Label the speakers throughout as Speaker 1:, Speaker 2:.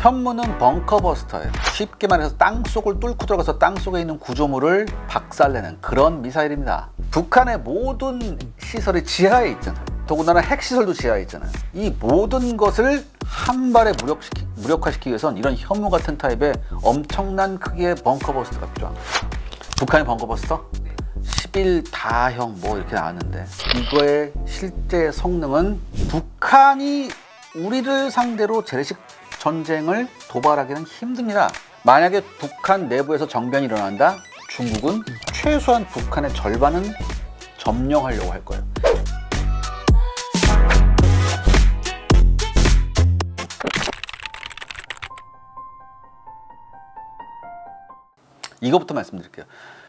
Speaker 1: 현무는 벙커버스터예요. 쉽게 말해서 땅속을 뚫고 들어가서 땅속에 있는 구조물을 박살내는 그런 미사일입니다. 북한의 모든 시설이 지하에 있잖아요. 더군다나 핵시설도 지하에 있잖아요. 이 모든 것을 한 발에 무력화시키기 위해선 이런 현무 같은 타입의 엄청난 크기의 벙커버스터가 필요한 거예요. 북한의 벙커버스터? 11다형 뭐 이렇게 나왔는데, 이거의 실제 성능은 북한이 우리를 상대로 재래식 전쟁을 도발하기는 힘듭니다. 만약에 북한 내부에서 정변이 일어난다? 중국은 최소한 북한의 절반은 점령하려고 할 거예요. 이것부터 말씀드릴게요.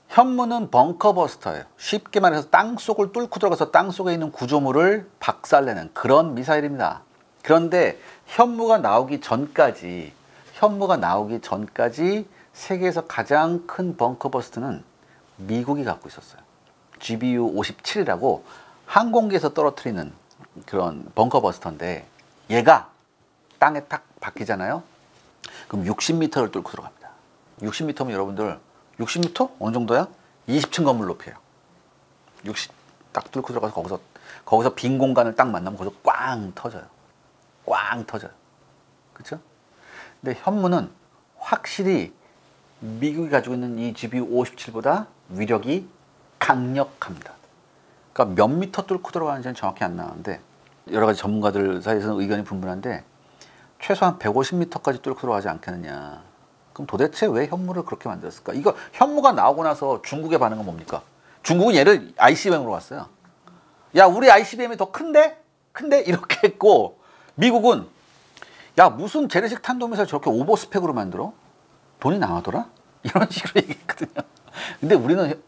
Speaker 1: 현무는 벙커버스터예요. 쉽게 말해서 땅속을 뚫고 들어가서 땅속에 있는 구조물을 박살내는 그런 미사일입니다. 그런데 현무가 나오기 전까지 세계에서 가장 큰 벙커버스터는 미국이 갖고 있었어요. GBU-57이라고 항공기에서 떨어뜨리는 그런 벙커버스터인데, 얘가 땅에 딱 박히잖아요. 그럼 60m를 뚫고 들어갑니다. 60m면 여러분들 60m? 어느 정도야? 20층 건물 높이에요. 60 딱 뚫고 들어가서 거기서 빈 공간을 딱 만나면 거기서 꽝 터져요. 꽝 터져요. 그렇죠? 근데 현무는 확실히 미국이 가지고 있는 이 GBU-57보다 위력이 강력합니다. 그러니까 몇 미터 뚫고 들어가는지는 정확히 안 나오는데, 여러 가지 전문가들 사이에서는 의견이 분분한데 최소한 150m까지 뚫고 들어가지 않겠느냐. 그럼 도대체 왜 현무를 그렇게 만들었을까? 이거 현무가 나오고 나서 중국의 반응은 뭡니까? 중국은 얘를 ICBM으로 왔어요. 야, 우리 ICBM이 더 큰데? 이렇게 했고, 미국은 야, 무슨 재래식 탄도미사일 저렇게 오버스펙으로 만들어? 돈이 나가더라? 이런 식으로 얘기했거든요. 근데 우리는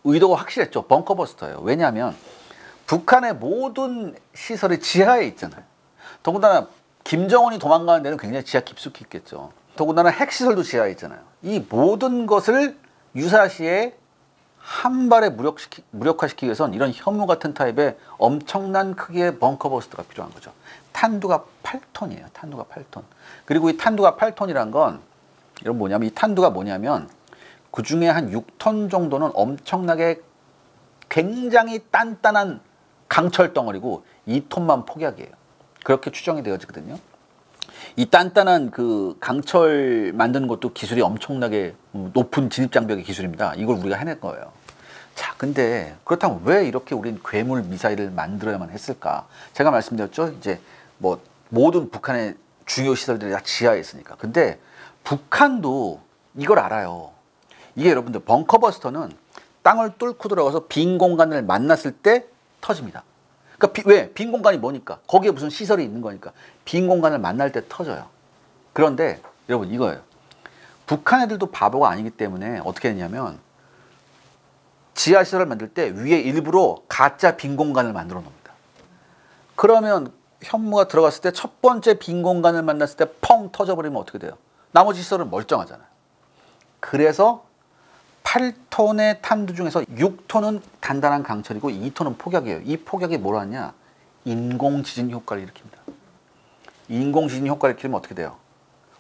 Speaker 1: 의도가 확실했죠. 벙커버스터예요. 왜냐하면 북한의 모든 시설이 지하에 있잖아요. 더군다나 김정은이 도망가는 데는 굉장히 지하 깊숙이 있겠죠. 더군다나 핵시설도 지하에 있잖아요. 이 모든 것을 유사시에 한 발에 무력화시키기 위해선 이런 현무 같은 타입의 엄청난 크기의 벙커버스터가 필요한 거죠. 탄두가 8톤이에요. 탄두가 8톤. 그리고 이 탄두가 8톤이란 건, 여러분 뭐냐면, 이 탄두가 뭐냐면 그 중에 한 6톤 정도는 엄청나게 굉장히 단단한 강철 덩어리고 2톤만 폭약이에요. 그렇게 추정이 되어지거든요. 이 단단한 그 강철 만드는 것도 기술이 엄청나게 높은 진입장벽의 기술입니다. 이걸 우리가 해낼 거예요. 자, 근데 그렇다면 왜 이렇게 우린 괴물 미사일을 만들어야만 했을까? 제가 말씀드렸죠. 이제 뭐 모든 북한의 중요 시설들이 다 지하에 있으니까. 근데 북한도 이걸 알아요. 이게 여러분들 벙커버스터는 땅을 뚫고 들어가서 빈 공간을 만났을 때 터집니다. 그러니까 왜? 빈 공간이 뭐니까? 거기에 무슨 시설이 있는 거니까. 빈 공간을 만날 때 터져요. 그런데 여러분 이거예요. 북한 애들도 바보가 아니기 때문에 어떻게 했냐면, 지하 시설을 만들 때 위에 일부러 가짜 빈 공간을 만들어 놓습니다. 그러면 현무가 들어갔을 때 첫 번째 빈 공간을 만났을 때 펑 터져버리면 어떻게 돼요? 나머지 시설은 멀쩡하잖아요. 그래서 8톤의 탄두 중에서 6톤은 단단한 강철이고 2톤은 폭약이에요. 이 폭약이 뭘 하냐? 인공지진 효과를 일으킵니다. 인공지진 효과를 일으키면 어떻게 돼요?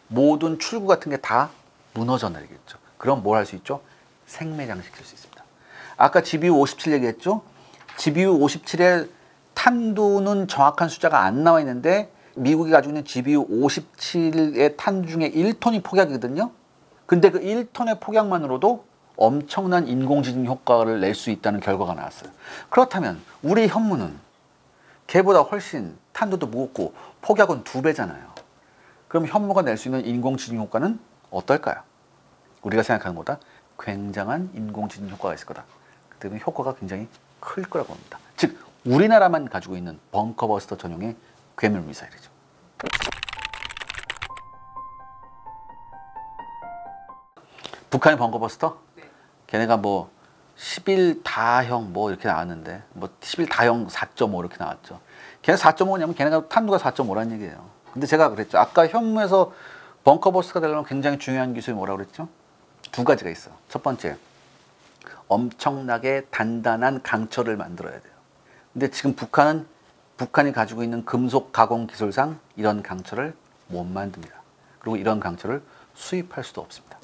Speaker 1: 모든 출구 같은 게 다 무너져 내리겠죠. 그럼 뭘 할 수 있죠? 생매장시킬 수 있습니다. 아까 GBU-57 얘기했죠? GBU-57의 탄두는 정확한 숫자가 안 나와 있는데, 미국이 가지고 있는 GBU-57의 탄두 중에 1톤이 폭약이거든요. 근데 그 1톤의 폭약만으로도 엄청난 인공지진 효과를 낼 수 있다는 결과가 나왔어요. 그렇다면 우리 현무는 걔보다 훨씬 탄두도 무겁고 폭약은 2배잖아요. 그럼 현무가 낼 수 있는 인공지진 효과는 어떨까요? 우리가 생각하는 것보다 굉장한 인공지진 효과가 있을 거다. 그 때문에 효과가 굉장히 클 거라고 봅니다. 즉 우리나라만 가지고 있는 벙커버스터 전용의 괴물 미사일이죠. 북한의 벙커버스터? 네. 걔네가 뭐 11다형 뭐 이렇게 나왔는데, 뭐 11다형 4.5 이렇게 나왔죠. 걔네 4.5냐면 걔네가 탄두가 4.5라는 얘기예요. 근데 제가 그랬죠. 아까 현무에서 벙커버스터가 되려면 굉장히 중요한 기술이 뭐라고 그랬죠? 2가지가 있어요. 첫 번째, 엄청나게 단단한 강철을 만들어야 돼요. 근데 지금 북한이 가지고 있는 금속 가공 기술상 이런 강철을 못 만듭니다. 그리고 이런 강철을 수입할 수도 없습니다.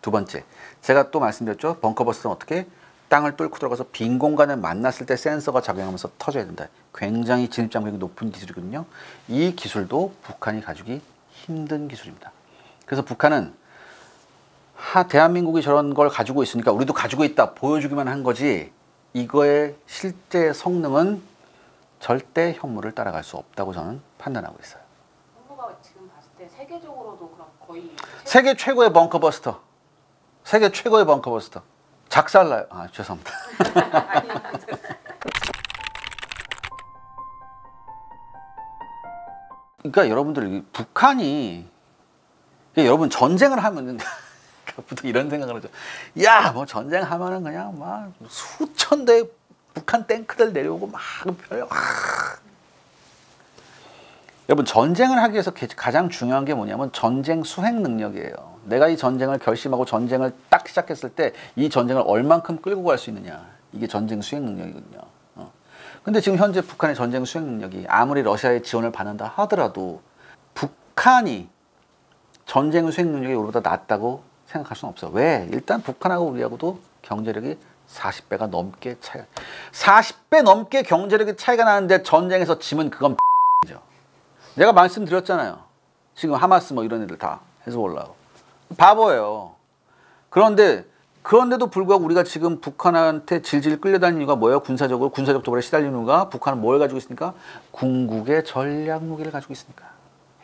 Speaker 1: 두 번째, 제가 또 말씀드렸죠. 벙커버스터는 어떻게 땅을 뚫고 들어가서 빈 공간을 만났을 때 센서가 작용하면서 터져야 된다. 굉장히 진입장벽이 높은 기술이거든요. 이 기술도 북한이 가지기 힘든 기술입니다. 그래서 북한은 대한민국이 저런 걸 가지고 있으니까 우리도 가지고 있다 보여주기만 한 거지, 이거의 실제 성능은 절대 현무를 따라갈 수 없다고 저는 판단하고 있어요.
Speaker 2: 현무가 지금 봤을 때 세계적으로도 그럼 거의
Speaker 1: 세계 최고의 벙커버스터. 세계 최고의 벙커버스터. 작살나요. 아, 죄송합니다. 그러니까 여러분들, 북한이, 여러분 전쟁을 하면 보통 이런 생각을 하죠. 야, 뭐 전쟁하면은 그냥 막 수천 대의 북한 탱크들 내려오고 막 여러분, 전쟁을 하기 위해서 가장 중요한 게 뭐냐면 전쟁 수행 능력이에요. 내가 이 전쟁을 결심하고 전쟁을 딱 시작했을 때 이 전쟁을 얼만큼 끌고 갈 수 있느냐, 이게 전쟁 수행 능력이거든요. 근데 지금 현재 북한의 전쟁 수행 능력이 아무리 러시아의 지원을 받는다 하더라도 북한이 전쟁 수행 능력이 우리보다 낫다고 생각할 수는 없어. 왜? 일단 북한하고 우리하고도 경제력이 40배가 넘게 차이가, 40배 넘게 경제력이 차이가 나는데 전쟁에서 지면 그건 죠. 내가 말씀드렸잖아요. 지금 하마스 뭐 이런 애들 다 헤즈볼라 바보예요. 그런데도 불구하고 우리가 지금 북한한테 질질 끌려다니는 이유가 뭐예요? 군사적 도발에 시달리는 이유가, 북한은 뭘 가지고 있습니까? 궁극의 전략 무기를 가지고 있으니까.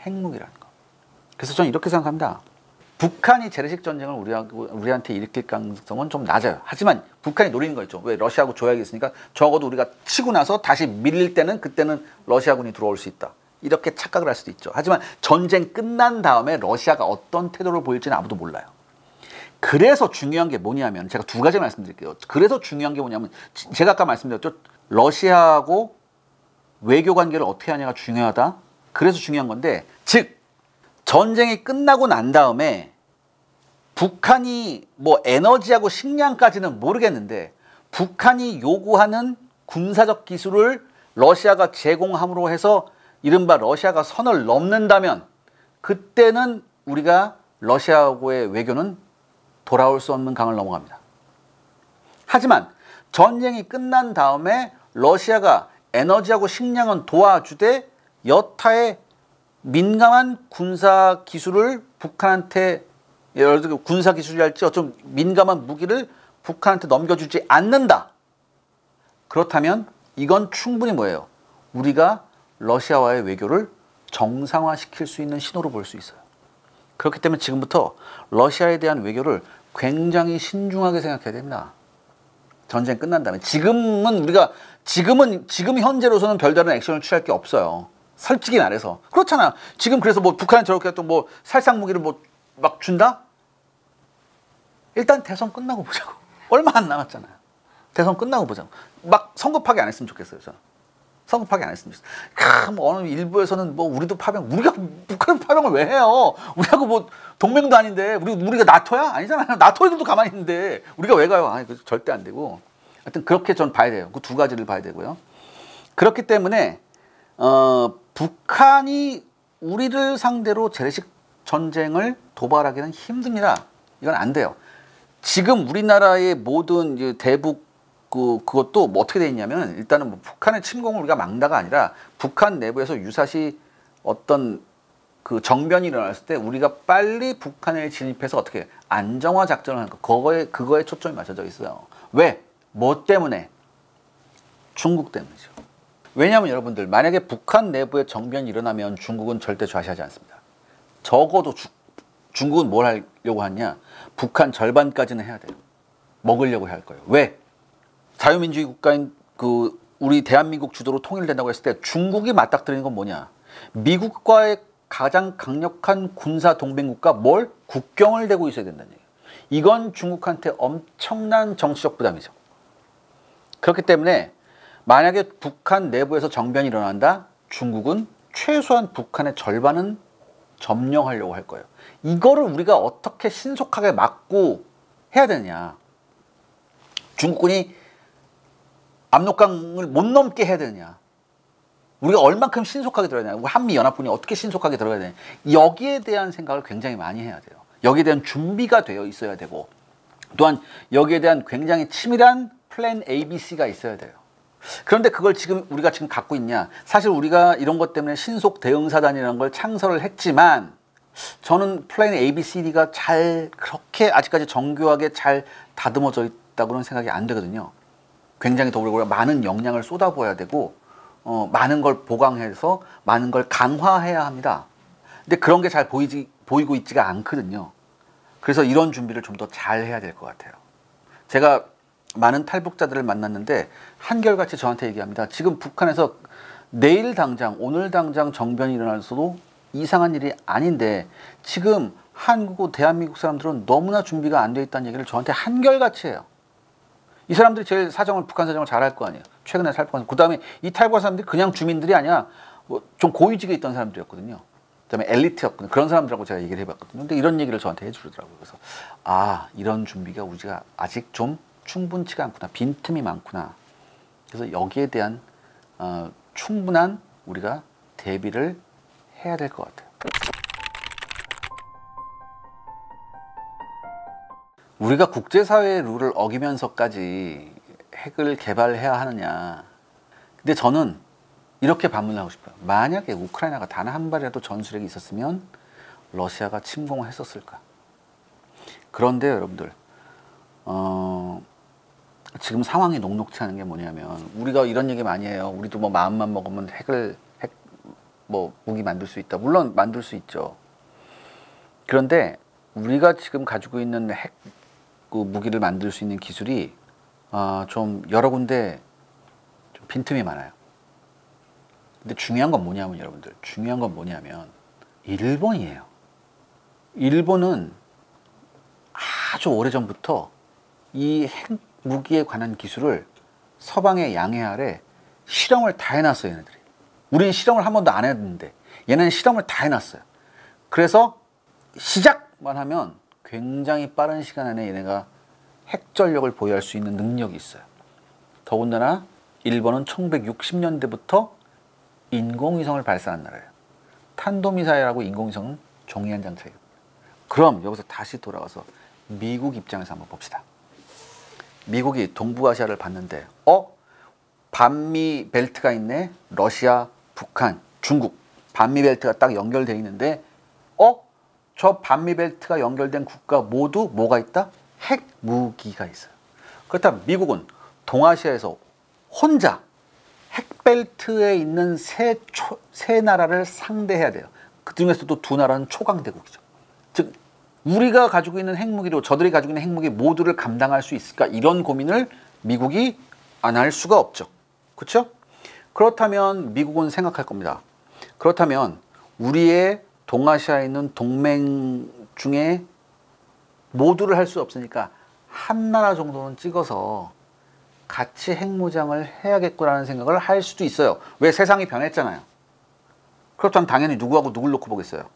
Speaker 1: 핵무기라는 거. 그래서 저는 이렇게 생각합니다. 북한이 재래식 전쟁을 우리한테 일으킬 가능성은 좀 낮아요. 하지만 북한이 노리는 거 있죠. 왜? 러시아하고 조약이 있으니까 적어도 우리가 치고 나서 다시 밀릴 때는, 그때는 러시아군이 들어올 수 있다. 이렇게 착각을 할 수도 있죠. 하지만 전쟁 끝난 다음에 러시아가 어떤 태도를 보일지는 아무도 몰라요. 그래서 중요한 게 뭐냐면, 제가 두 가지 말씀드릴게요. 그래서 중요한 게 뭐냐면, 제가 아까 말씀드렸죠. 러시아하고 외교 관계를 어떻게 하냐가 중요하다. 그래서 중요한 건데, 즉 전쟁이 끝나고 난 다음에 북한이 뭐 에너지하고 식량까지는 모르겠는데, 북한이 요구하는 군사적 기술을 러시아가 제공함으로 해서 이른바 러시아가 선을 넘는다면, 그때는 우리가 러시아하고의 외교는 돌아올 수 없는 강을 넘어갑니다. 하지만 전쟁이 끝난 다음에 러시아가 에너지하고 식량은 도와주되 여타의 민감한 군사 기술을 북한한테, 예를 들어 군사 기술이랄지 어떤 민감한 무기를 북한한테 넘겨주지 않는다. 그렇다면 이건 충분히 뭐예요? 우리가 러시아와의 외교를 정상화시킬 수 있는 신호로 볼 수 있어요. 그렇기 때문에 지금부터 러시아에 대한 외교를 굉장히 신중하게 생각해야 됩니다. 전쟁 끝난 다음에. 지금 현재로서는 별다른 액션을 취할 게 없어요. 솔직히 말해서. 그렇잖아. 지금 그래서 뭐 북한이 저렇게 또 뭐 살상 무기를 뭐 막 준다? 일단 대선 끝나고 보자고. 얼마 안 남았잖아요. 대선 끝나고 보자고. 막 성급하게 안 했으면 좋겠어요, 저는. 성급하게 안 했으면 좋겠어요. 뭐 어느 일부에서는 뭐 우리가 북한 파병을 왜 해요? 우리하고 뭐 동맹도 아닌데, 우리가 나토야? 아니잖아요. 나토 애들도 가만히 있는데 우리가 왜 가요? 아니, 절대 안 되고. 하여튼 그렇게 전 봐야 돼요. 그 두 가지를 봐야 되고요. 그렇기 때문에 북한이 우리를 상대로 재래식 전쟁을 도발하기는 힘듭니다. 이건 안 돼요. 지금 우리나라의 모든 이제 대북 그것도 뭐 어떻게 돼 있냐면, 일단은 뭐 북한의 침공을 우리가 막다가 아니라 북한 내부에서 유사시 어떤 그 정변이 일어났을 때 우리가 빨리 북한에 진입해서 어떻게 안정화 작전을 하는 거, 그거에 초점이 맞춰져 있어요. 왜? 뭐 때문에? 중국 때문이죠. 왜냐하면 여러분들, 만약에 북한 내부에 정변이 일어나면 중국은 절대 좌시하지 않습니다. 적어도 중국은 뭘 하려고 하냐? 북한 절반까지는 해야 돼요. 먹으려고 할 거예요. 왜? 자유민주주의 국가인 우리 대한민국 주도로 통일된다고 했을 때 중국이 맞닥뜨리는 건 뭐냐? 미국과의 가장 강력한 군사 동맹국가 국경을 대고 있어야 된다는 얘기예요. 이건 중국한테 엄청난 정치적 부담이죠. 그렇기 때문에 만약에 북한 내부에서 정변이 일어난다, 중국은 최소한 북한의 절반은 점령하려고 할 거예요. 이거를 우리가 어떻게 신속하게 막고 해야 되느냐? 중국군이 압록강을 못 넘게 해야 되느냐? 우리가 얼만큼 신속하게 들어가야 되냐, 한미연합군이 어떻게 신속하게 들어가야 되냐, 여기에 대한 생각을 굉장히 많이 해야 돼요. 여기에 대한 준비가 되어 있어야 되고, 또한 여기에 대한 굉장히 치밀한 플랜 A, B, C가 있어야 돼요. 그런데 그걸 우리가 지금 갖고 있냐? 사실 우리가 이런 것 때문에 신속 대응사단이라는 걸 창설을 했지만, 저는 플랜 A, B, C, D가 그렇게 아직까지 정교하게 잘 다듬어져 있다고는 생각이 안 되거든요. 굉장히 더 우리가 많은 역량을 쏟아부어야 되고, 많은 걸 보강해서 많은 걸 강화해야 합니다. 근데 그런 게 잘 보이고 있지가 않거든요. 그래서 이런 준비를 좀 더 잘 해야 될 것 같아요. 제가 많은 탈북자들을 만났는데 한결같이 저한테 얘기합니다. 지금 북한에서 내일 당장, 오늘 당장 정변이 일어나서도 이상한 일이 아닌데 지금 한국, 대한민국 사람들은 너무나 준비가 안 돼 있다는 얘기를 저한테 한결같이 해요. 이 사람들이 제일 북한 사정을 잘 할 거 아니에요. 최근에 탈북한, 그 다음에 이 탈북한 사람들이 그냥 주민들이 아니야. 좀 고위직에 있던 사람들이었거든요. 그 다음에 엘리트였거든요. 그런 사람들하고 제가 얘기를 해봤거든요. 근데 이런 얘기를 저한테 해주더라고요. 그래서 이런 준비가 우리가 아직 좀 충분치가 않구나. 빈틈이 많구나. 그래서 여기에 대한 충분한 우리가 대비를 해야 될 것 같아요. 우리가 국제사회의 룰을 어기면서까지 핵을 개발해야 하느냐. 근데 저는 이렇게 반문하고 싶어요. 만약에 우크라이나가 단 한 발이라도 전술핵이 있었으면 러시아가 침공을 했었을까? 그런데 여러분들, 지금 상황이 녹록치 않은 게 뭐냐면, 우리가 이런 얘기 많이 해요. 우리도 뭐 마음만 먹으면 무기 만들 수 있다. 물론 만들 수 있죠. 그런데 우리가 지금 가지고 있는 무기를 만들 수 있는 기술이 좀 여러 군데 좀 빈틈이 많아요. 근데 중요한 건 뭐냐면, 여러분들, 중요한 건 뭐냐면 일본이에요. 일본은 아주 오래전부터 이 핵무기에 관한 기술을 서방의 양해 아래 실험을 다 해놨어요, 얘네들이. 우리는 실험을 한 번도 안 했는데 얘네는 실험을 다 해놨어요. 그래서 시작만 하면 굉장히 빠른 시간 안에 얘네가 핵전력을 보유할 수 있는 능력이 있어요. 더군다나 일본은 1960년대부터 인공위성을 발사한 나라예요. 탄도미사일하고 인공위성은 종이 한 장 차이입니다. 그럼 여기서 다시 돌아와서 미국 입장에서 한번 봅시다. 미국이 동부아시아를 봤는데 반미 벨트가 있네. 러시아, 북한, 중국 반미 벨트가 딱 연결되어 있는데 저 반미 벨트가 연결된 국가 모두 뭐가 있다? 핵무기가 있어요. 그렇다면 미국은 동아시아에서 혼자 핵벨트에 있는 세 나라를 상대해야 돼요. 그 중에서도 두 나라는 초강대국이죠. 즉 우리가 가지고 있는 핵무기로 저들이 가지고 있는 핵무기 모두를 감당할 수 있을까? 이런 고민을 미국이 안 할 수가 없죠. 그렇죠? 그렇다면 미국은 생각할 겁니다. 그렇다면 우리의 동아시아에 있는 동맹 중에 모두를 할 수 없으니까 한 나라 정도는 찍어서 같이 핵무장을 해야겠구나라는 생각을 할 수도 있어요. 왜? 세상이 변했잖아요. 그렇다면 당연히 누구하고 누굴 놓고 보겠어요?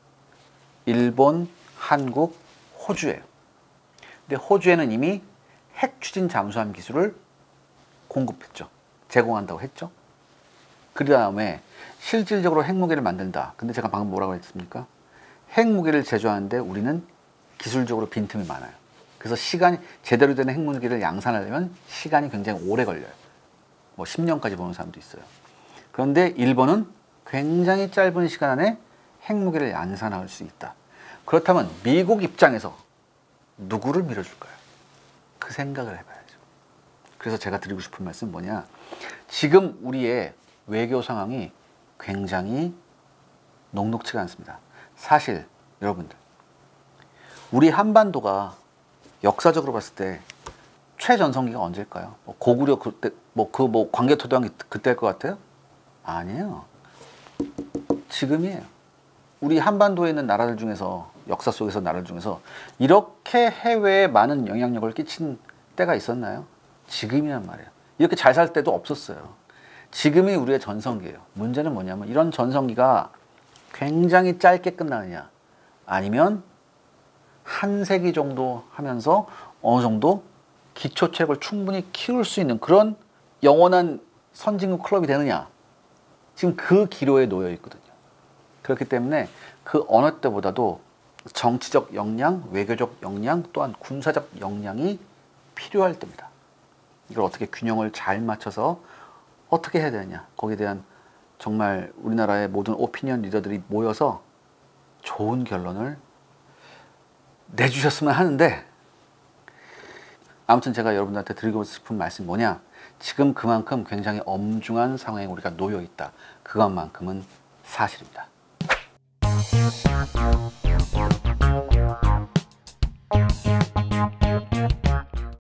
Speaker 1: 일본, 한국, 호주예요. 근데 호주에는 이미 핵 추진 잠수함 기술을 공급했죠. 제공한다고 했죠. 그 다음에 실질적으로 핵무기를 만든다. 근데 제가 방금 뭐라고 했습니까? 핵무기를 제조하는데 우리는 기술적으로 빈틈이 많아요. 그래서 제대로 된 핵무기를 양산하려면 시간이 굉장히 오래 걸려요. 뭐 10년까지 보는 사람도 있어요. 그런데 일본은 굉장히 짧은 시간 안에 핵무기를 양산할 수 있다. 그렇다면 미국 입장에서 누구를 밀어줄까요? 그 생각을 해봐야죠. 그래서 제가 드리고 싶은 말씀은 뭐냐? 지금 우리의 외교 상황이 굉장히 녹록치가 않습니다. 사실 여러분들, 우리 한반도가 역사적으로 봤을 때 최전성기가 언제일까요? 고구려 그때 광개토대왕이 그때일 것 같아요? 아니에요. 지금이에요. 우리 한반도에 있는 나라들 중에서, 역사 속에서 나라들 중에서 이렇게 해외에 많은 영향력을 끼친 때가 있었나요? 지금이란 말이에요. 이렇게 잘 살 때도 없었어요. 지금이 우리의 전성기예요. 문제는 뭐냐면 이런 전성기가 굉장히 짧게 끝나느냐, 아니면 한 세기 정도 하면서 어느 정도 기초체력을 충분히 키울 수 있는 그런 영원한 선진국 클럽이 되느냐, 지금 그 기로에 놓여 있거든요. 그렇기 때문에 그 어느 때보다도 정치적 역량, 외교적 역량, 또한 군사적 역량이 필요할 때입니다. 이걸 어떻게 균형을 잘 맞춰서 어떻게 해야 되느냐, 거기에 대한 정말 우리나라의 모든 오피니언 리더들이 모여서 좋은 결론을 내주셨으면 하는데, 아무튼 제가 여러분들한테 드리고 싶은 말씀이 뭐냐, 지금 그만큼 굉장히 엄중한 상황에 우리가 놓여 있다. 그것만큼은 사실입니다.